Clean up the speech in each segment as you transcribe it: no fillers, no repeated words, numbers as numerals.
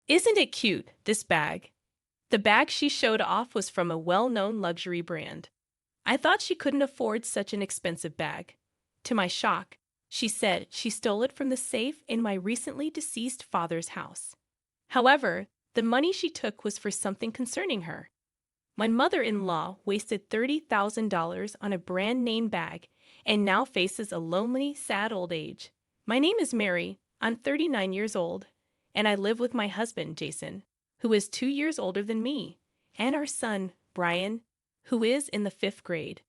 Isn't it cute, this bag? The bag she showed off was from a well-known luxury brand. I thought she couldn't afford such an expensive bag. To my shock, she said she stole it from the safe in my recently deceased father's house. However, the money she took was for something concerning her. My mother-in-law wasted $30,000 on a brand-name bag and now faces a lonely, sad old age. My name is Mary. I'm 39 years old, and I live with my husband, Jason, who is 2 years older than me, and our son, Brian, who is in the fifth grade.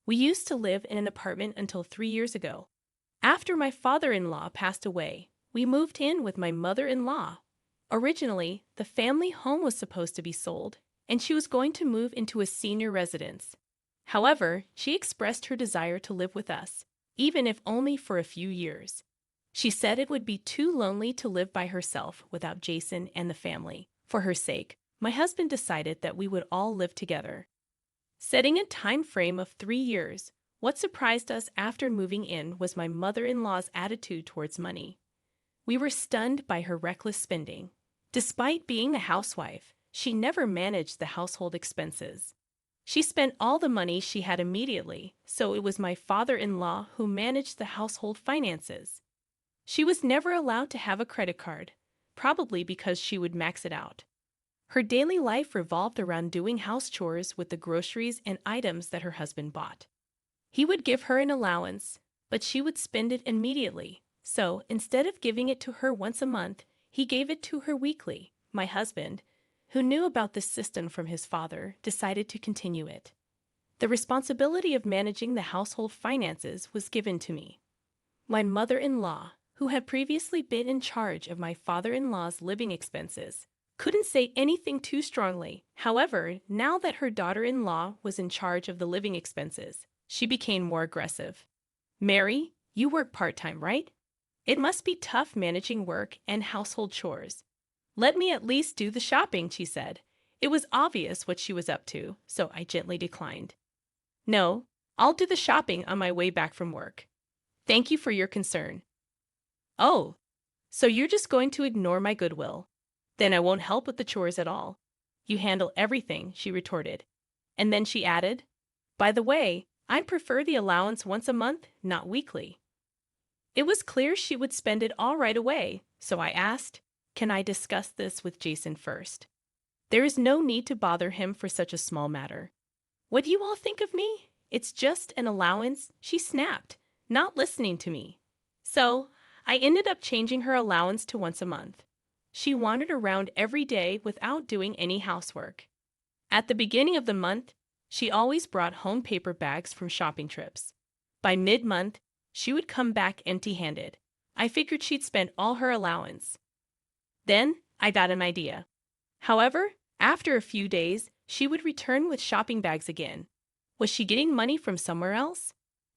We used to live in an apartment until 3 years ago. After my father-in-law passed away, we moved in with my mother-in-law. Originally, the family home was supposed to be sold, and she was going to move into a senior residence. However, she expressed her desire to live with us, even if only for a few years. She said it would be too lonely to live by herself without Jason and the family. For her sake, my husband decided that we would all live together. Setting a time frame of 3 years, what surprised us after moving in was my mother-in-law's attitude towards money. We were stunned by her reckless spending. Despite being a housewife, she never managed the household expenses. She spent all the money she had immediately, so it was my father-in-law who managed the household finances. She was never allowed to have a credit card, probably because she would max it out. Her daily life revolved around doing house chores with the groceries and items that her husband bought. He would give her an allowance, but she would spend it immediately. So, instead of giving it to her once a month, he gave it to her weekly. My husband, who knew about this system from his father, decided to continue it. The responsibility of managing the household finances was given to me. My mother-in-law, who had previously been in charge of my father-in-law's living expenses, couldn't say anything too strongly. However, now that her daughter-in-law was in charge of the living expenses, she became more aggressive. "Mary, you work part-time, right? It must be tough managing work and household chores. Let me at least do the shopping," she said. It was obvious what she was up to, so I gently declined. "No, I'll do the shopping on my way back from work. Thank you for your concern." "Oh, so you're just going to ignore my goodwill? Then I won't help with the chores at all. You handle everything," she retorted. And then she added, "By the way, I'd prefer the allowance once a month, not weekly." It was clear she would spend it all right away, so I asked, "Can I discuss this with Jason first? There is no need to bother him for such a small matter." "What do you all think of me? It's just an allowance," she snapped, not listening to me. So, I ended up changing her allowance to once a month. She wandered around every day without doing any housework. At the beginning of the month, she always brought home paper bags from shopping trips. By mid-month, she would come back empty-handed. I figured she'd spent all her allowance. Then, I got an idea. However, after a few days, she would return with shopping bags again. Was she getting money from somewhere else?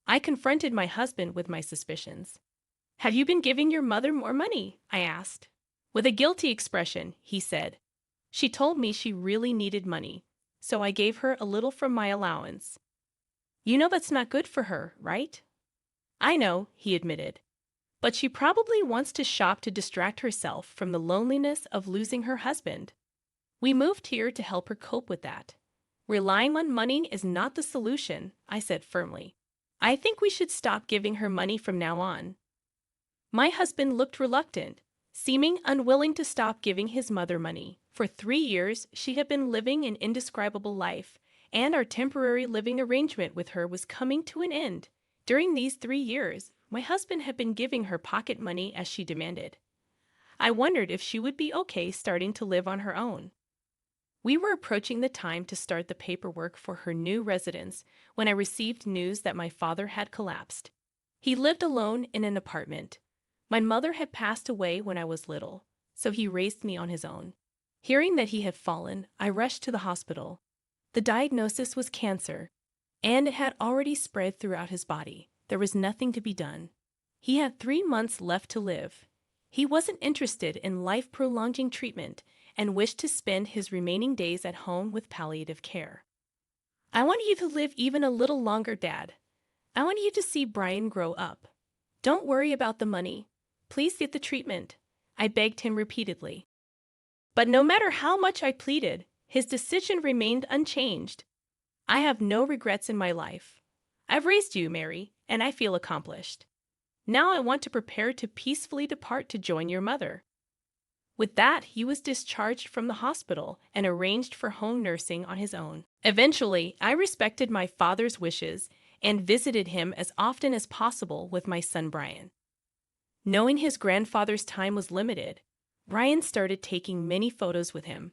I confronted my husband with my suspicions. "Have you been giving your mother more money?" I asked. With a guilty expression, he said, "She told me she really needed money, so I gave her a little from my allowance." "You know that's not good for her, right?" "I know," he admitted. "But she probably wants to shop to distract herself from the loneliness of losing her husband. We moved here to help her cope with that. Relying on money is not the solution," I said firmly. "I think we should stop giving her money from now on." My husband looked reluctant, seeming unwilling to stop giving his mother money. For 3 years, she had been living an indescribable life, and our temporary living arrangement with her was coming to an end. During these 3 years, my husband had been giving her pocket money as she demanded. I wondered if she would be okay starting to live on her own. We were approaching the time to start the paperwork for her new residence when I received news that my father had collapsed. He lived alone in an apartment. My mother had passed away when I was little, so he raised me on his own. Hearing that he had fallen, I rushed to the hospital. The diagnosis was cancer, and it had already spread throughout his body. There was nothing to be done. He had 3 months left to live. He wasn't interested in life-prolonging treatment and wished to spend his remaining days at home with palliative care. "I want you to live even a little longer, Dad. I want you to see Brian grow up. Don't worry about the money. Please get the treatment," I begged him repeatedly. But no matter how much I pleaded, his decision remained unchanged. I have no regrets in my life. I've raised you, Mary, and I feel accomplished. Now I want to prepare to peacefully depart to join your mother. With that, he was discharged from the hospital and arranged for home nursing on his own. Eventually, I respected my father's wishes and visited him as often as possible with my son Brian. Knowing his grandfather's time was limited, Brian started taking many photos with him.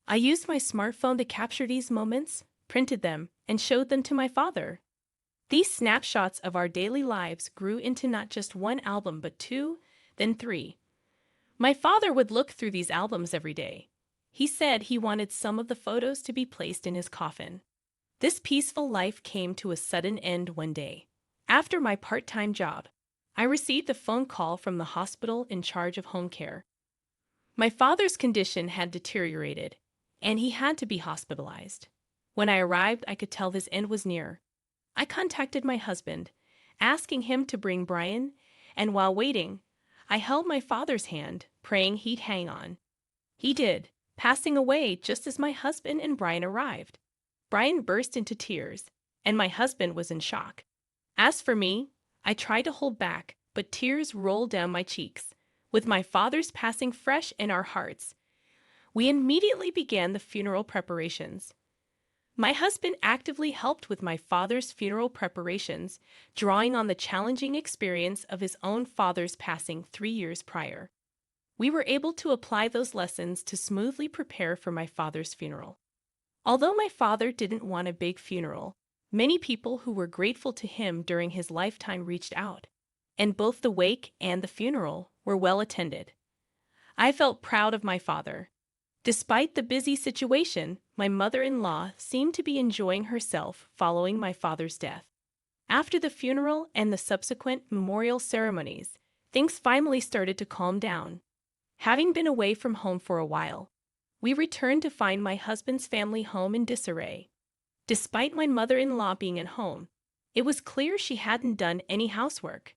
I used my smartphone to capture these moments, printed them, and showed them to my father. These snapshots of our daily lives grew into not just one album but two, then three. My father would look through these albums every day. He said he wanted some of the photos to be placed in his coffin. This peaceful life came to a sudden end one day. After my part-time job, I received a phone call from the hospital in charge of home care. My father's condition had deteriorated, and he had to be hospitalized. When I arrived, I could tell his end was near. I contacted my husband, asking him to bring Brian, and while waiting, I held my father's hand, praying he'd hang on. He did, passing away just as my husband and Brian arrived. Brian burst into tears, and my husband was in shock. As for me, I tried to hold back, but tears rolled down my cheeks. With my father's passing fresh in our hearts, we immediately began the funeral preparations. My husband actively helped with my father's funeral preparations, drawing on the challenging experience of his own father's passing 3 years prior. We were able to apply those lessons to smoothly prepare for my father's funeral. Although my father didn't want a big funeral, many people who were grateful to him during his lifetime reached out, and both the wake and the funeral were well attended. I felt proud of my father. Despite the busy situation, my mother-in-law seemed to be enjoying herself following my father's death. After the funeral and the subsequent memorial ceremonies, things finally started to calm down. Having been away from home for a while, we returned to find my husband's family home in disarray. Despite my mother-in-law being at home, it was clear she hadn't done any housework.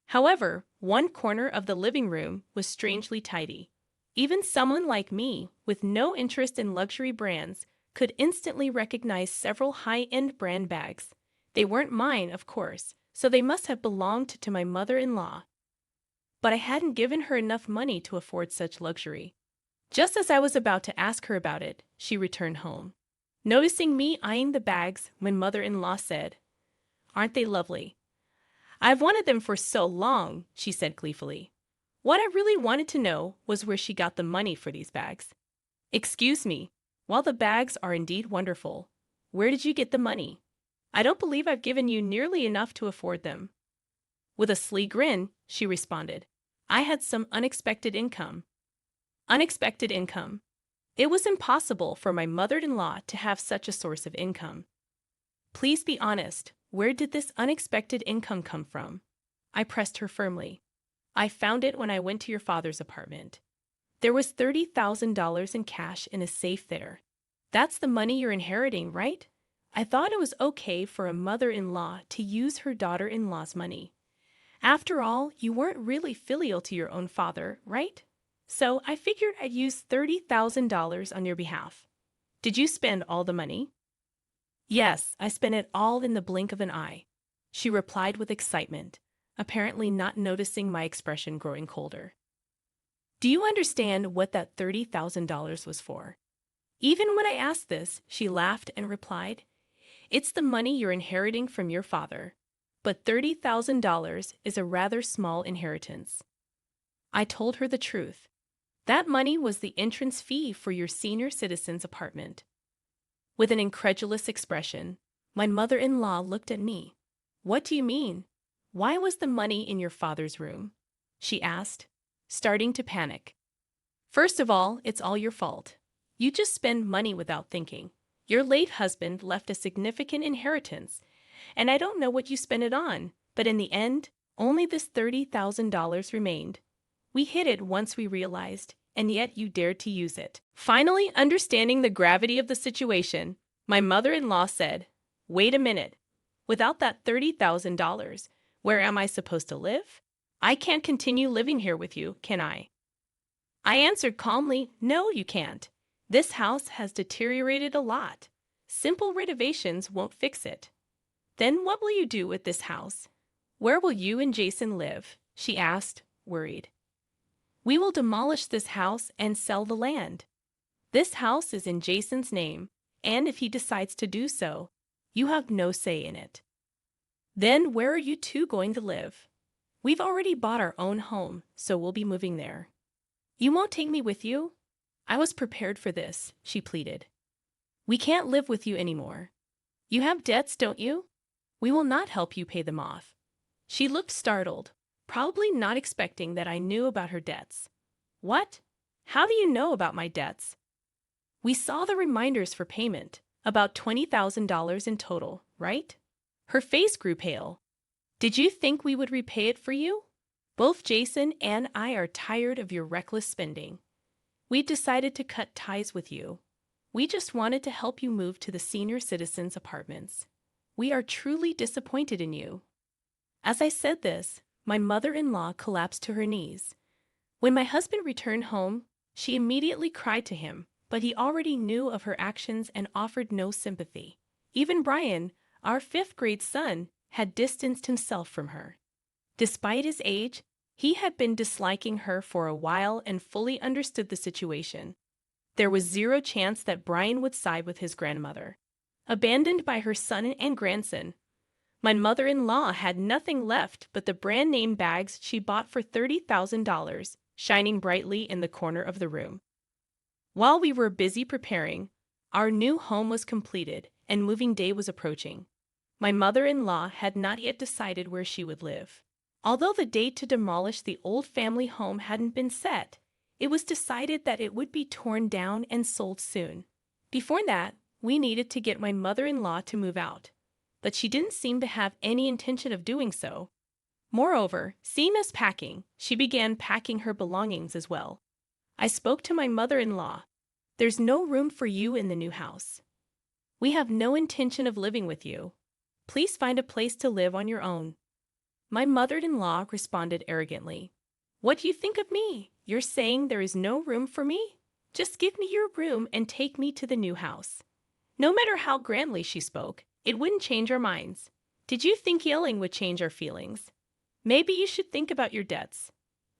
However, one corner of the living room was strangely tidy. Even someone like me, with no interest in luxury brands, could instantly recognize several high-end brand bags. They weren't mine, of course, so they must have belonged to my mother-in-law. But I hadn't given her enough money to afford such luxury. Just as I was about to ask her about it, she returned home. Noticing me eyeing the bags, my mother-in-law said, "Aren't they lovely?" "I've wanted them for so long," she said gleefully. What I really wanted to know was where she got the money for these bags. "Excuse me, while the bags are indeed wonderful, where did you get the money? I don't believe I've given you nearly enough to afford them." With a sly grin, she responded, "I had some unexpected income." Unexpected income. It was impossible for my mother-in-law to have such a source of income. "Please be honest, where did this unexpected income come from?" I pressed her firmly. "I found it when I went to your father's apartment. There was $30,000 in cash in a safe there. That's the money you're inheriting, right?" I thought it was okay for a mother-in-law to use her daughter-in-law's money. After all, you weren't really filial to your own father, right? So I figured I'd use $30,000 on your behalf. Did you spend all the money? "Yes, I spent it all in the blink of an eye," she replied with excitement, apparently not noticing my expression growing colder. "Do you understand what that $30,000 was for?" Even when I asked this, she laughed and replied, "It's the money you're inheriting from your father, but $30,000 is a rather small inheritance." I told her the truth. That money was the entrance fee for your senior citizen's apartment. With an incredulous expression, my mother-in-law looked at me. "What do you mean? Why was the money in your father's room?" she asked, starting to panic. "First of all, it's all your fault. You just spend money without thinking. Your late husband left a significant inheritance, and I don't know what you spent it on, but in the end, only this $30,000 remained. We hid it once we realized, and yet you dared to use it." Finally, understanding the gravity of the situation, my mother-in-law said, "Wait a minute. Without that $30,000, where am I supposed to live? I can't continue living here with you, can I?" I answered calmly, "No, you can't. This house has deteriorated a lot. Simple renovations won't fix it." "Then what will you do with this house? Where will you and Jason live?" she asked, worried. "We will demolish this house and sell the land. This house is in Jason's name, and if he decides to do so, you have no say in it." "Then where are you two going to live?" "We've already bought our own home, so we'll be moving there." "You won't take me with you?" I was prepared for this, she pleaded. "We can't live with you anymore. You have debts, don't you? We will not help you pay them off." She looked startled, probably not expecting that I knew about her debts. "What? How do you know about my debts?" "We saw the reminders for payment, about $20,000 in total, right?" Her face grew pale. "Did you think we would repay it for you? Both Jason and I are tired of your reckless spending. We've decided to cut ties with you. We just wanted to help you move to the senior citizens' apartments. We are truly disappointed in you." As I said this, my mother-in-law collapsed to her knees. When my husband returned home, she immediately cried to him, but he already knew of her actions and offered no sympathy. Even Brian, our fifth-grade son, had distanced himself from her. Despite his age, he had been disliking her for a while and fully understood the situation. There was zero chance that Brian would side with his grandmother. Abandoned by her son and grandson, my mother-in-law had nothing left but the brand-name bags she bought for $30,000, shining brightly in the corner of the room. While we were busy preparing, our new home was completed and moving day was approaching. My mother-in-law had not yet decided where she would live. Although the date to demolish the old family home hadn't been set, it was decided that it would be torn down and sold soon. Before that, we needed to get my mother-in-law to move out, but she didn't seem to have any intention of doing so. Moreover, seeing us packing, she began packing her belongings as well. I spoke to my mother-in-law. "There's no room for you in the new house. We have no intention of living with you. Please find a place to live on your own." My mother-in-law responded arrogantly, "What do you think of me? You're saying there is no room for me? Just give me your room and take me to the new house." No matter how grandly she spoke, it wouldn't change our minds. Did you think yelling would change our feelings? Maybe you should think about your debts.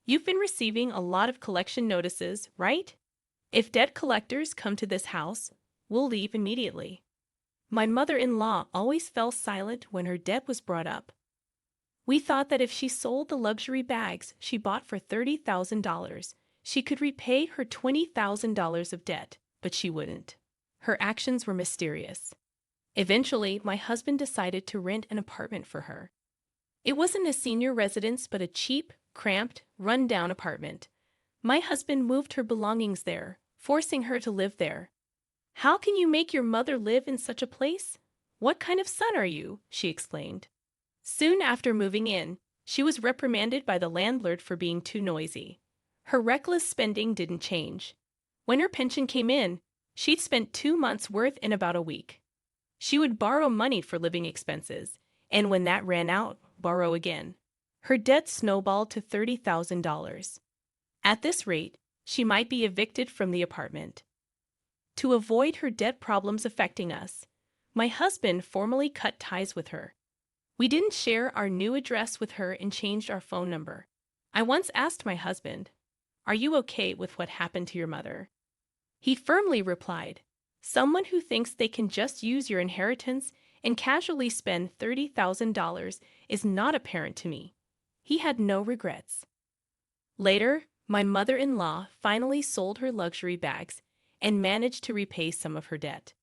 You've been receiving a lot of collection notices, right? If debt collectors come to this house, we'll leave immediately. My mother-in-law always fell silent when her debt was brought up. We thought that if she sold the luxury bags she bought for $30,000, she could repay her $20,000 of debt, but she wouldn't. Her actions were mysterious. Eventually, my husband decided to rent an apartment for her. It wasn't a senior residence, but a cheap, cramped, run-down apartment. My husband moved her belongings there, forcing her to live there. "How can you make your mother live in such a place? What kind of son are you?" she exclaimed. Soon after moving in, she was reprimanded by the landlord for being too noisy. Her reckless spending didn't change. When her pension came in, she'd spent 2 months' worth in about a week. She would borrow money for living expenses, and when that ran out, borrow again. Her debt snowballed to $30,000. At this rate, she might be evicted from the apartment. To avoid her debt problems affecting us, my husband formally cut ties with her. We didn't share our new address with her and changed our phone number. I once asked my husband, "Are you okay with what happened to your mother?" He firmly replied, "Someone who thinks they can just use your inheritance and casually spend $30,000 is not a parent to me." He had no regrets. Later, my mother-in-law finally sold her luxury bags and managed to repay some of her debt.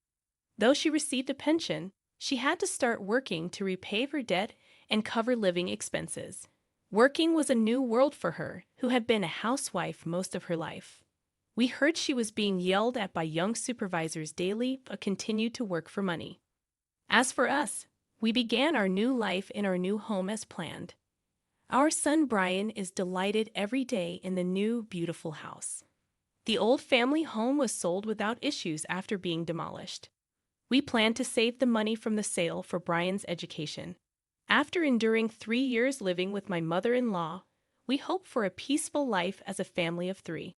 Though she received a pension, she had to start working to repay her debt and cover living expenses. Working was a new world for her, who had been a housewife most of her life. We heard she was being yelled at by young supervisors daily but continued to work for money. As for us, we began our new life in our new home as planned. Our son Brian is delighted every day in the new, beautiful house. The old family home was sold without issues after being demolished. We plan to save the money from the sale for Brian's education. After enduring 3 years living with my mother-in-law, we hope for a peaceful life as a family of 3.